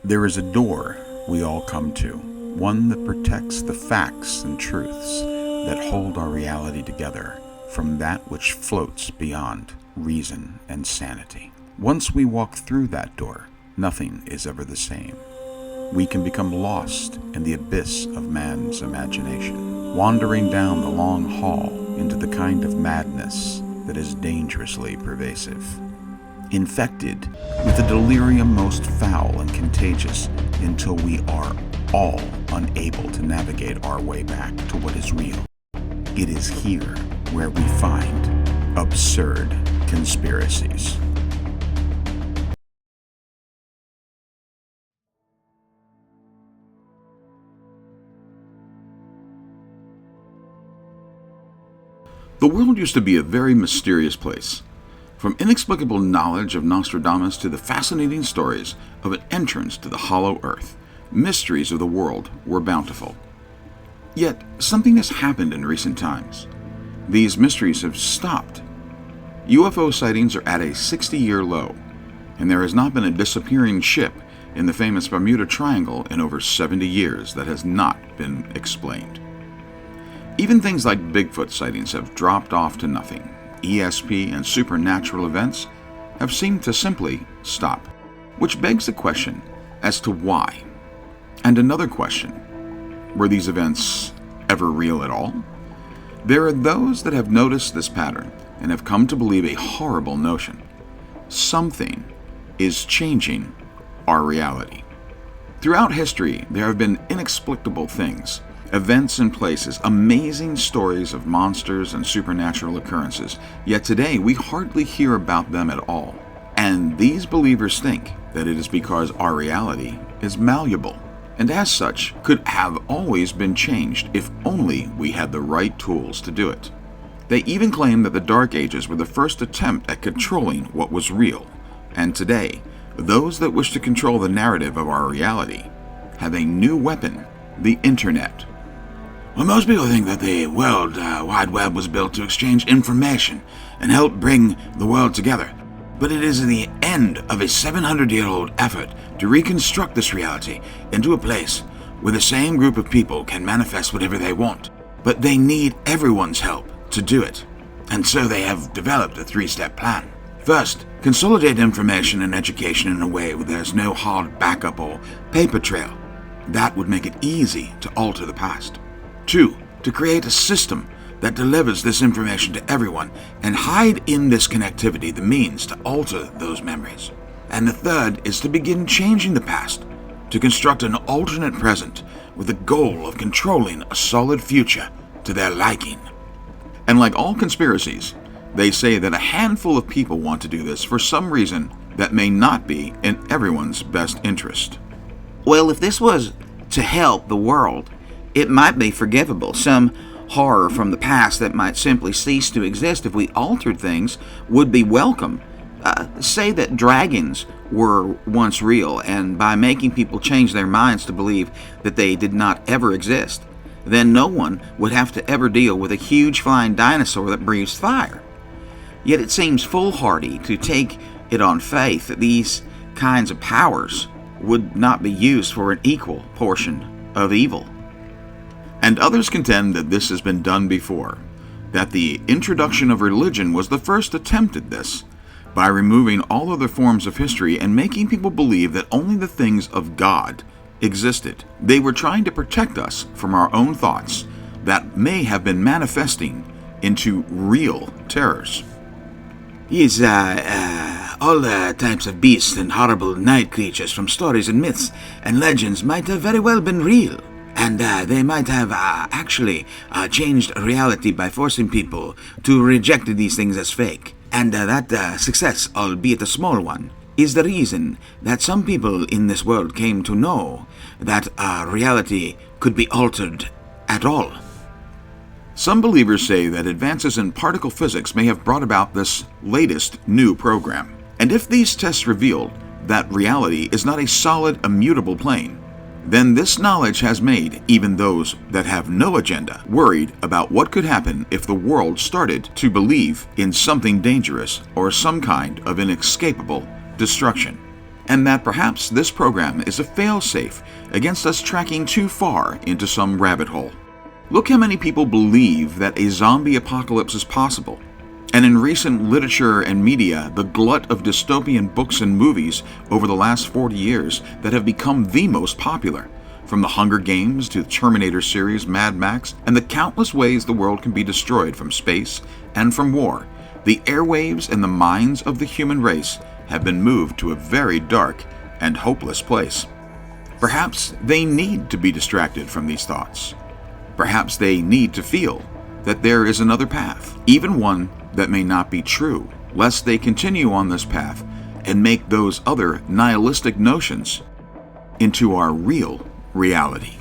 There is a door we all come to, one that protects the facts and truths that hold our reality together from that which floats beyond reason and sanity. Once we walk through that door, nothing is ever the same. We can become lost in the abyss of man's imagination, wandering down the long hall into the kind of madness that is dangerously pervasive. Infected with a delirium most foul and contagious until we are all unable to navigate our way back to what is real. It is here where we find absurd conspiracies. The world used to be a very mysterious place. From inexplicable knowledge of Nostradamus to the fascinating stories of an entrance to the hollow earth, mysteries of the world were bountiful. Yet, something has happened in recent times. These mysteries have stopped. UFO sightings are at a 60-year low, and there has not been a disappearing ship in the famous Bermuda Triangle in over 70 years that has not been explained. Even things like Bigfoot sightings have dropped off to nothing. ESP and supernatural events have seemed to simply stop, which begs the question as to why. And another question, were these events ever real at all? There are those that have noticed this pattern and have come to believe a horrible notion. Something is changing our reality. Throughout history, there have been inexplicable things, events and places, amazing stories of monsters and supernatural occurrences, yet today we hardly hear about them at all. And these believers think that it is because our reality is malleable, and as such could have always been changed if only we had the right tools to do it. They even claim that the Dark Ages were the first attempt at controlling what was real, and today, those that wish to control the narrative of our reality have a new weapon, the Internet. Well, most people think that the World Wide Web was built to exchange information and help bring the world together. But it is the end of a 700-year-old effort to reconstruct this reality into a place where the same group of people can manifest whatever they want. But they need everyone's help to do it. And so they have developed a 3-step plan. First, consolidate information and education in a way where there's no hard backup or paper trail. That would make it easy to alter the past. 2, to create a system that delivers this information to everyone and hide in this connectivity the means to alter those memories. And the third is to begin changing the past, to construct an alternate present with the goal of controlling a solid future to their liking. And like all conspiracies, they say that a handful of people want to do this for some reason that may not be in everyone's best interest. Well, if this was to help the world, it might be forgivable. Some horror from the past that might simply cease to exist if we altered things would be welcome. Say that dragons were once real, and by making people change their minds to believe that they did not ever exist, then no one would have to ever deal with a huge flying dinosaur that breathes fire. Yet it seems foolhardy to take it on faith that these kinds of powers would not be used for an equal portion of evil. And others contend that this has been done before, that the introduction of religion was the first attempt at this, by removing all other forms of history and making people believe that only the things of God existed. They were trying to protect us from our own thoughts that may have been manifesting into real terrors. Yes, all types of beasts and horrible night creatures from stories and myths and legends might have very well been real. And they might have actually changed reality by forcing people to reject these things as fake. And that success, albeit a small one, is the reason that some people in this world came to know that reality could be altered at all. Some believers say that advances in particle physics may have brought about this latest new program. And if these tests revealed that reality is not a solid, immutable plane, then this knowledge has made even those that have no agenda worried about what could happen if the world started to believe in something dangerous or some kind of inescapable destruction. and that perhaps this program is a fail-safe against us tracking too far into some rabbit hole. Look how many people believe that a zombie apocalypse is possible. And in recent literature and media, the glut of dystopian books and movies over the last 40 years that have become the most popular, from the Hunger Games to the Terminator series, Mad Max, and the countless ways the world can be destroyed from space and from war, the airwaves and the minds of the human race have been moved to a very dark and hopeless place. Perhaps they need to be distracted from these thoughts. Perhaps they need to feel that there is another path, even one that may not be true, lest they continue on this path and make those other nihilistic notions into our real reality.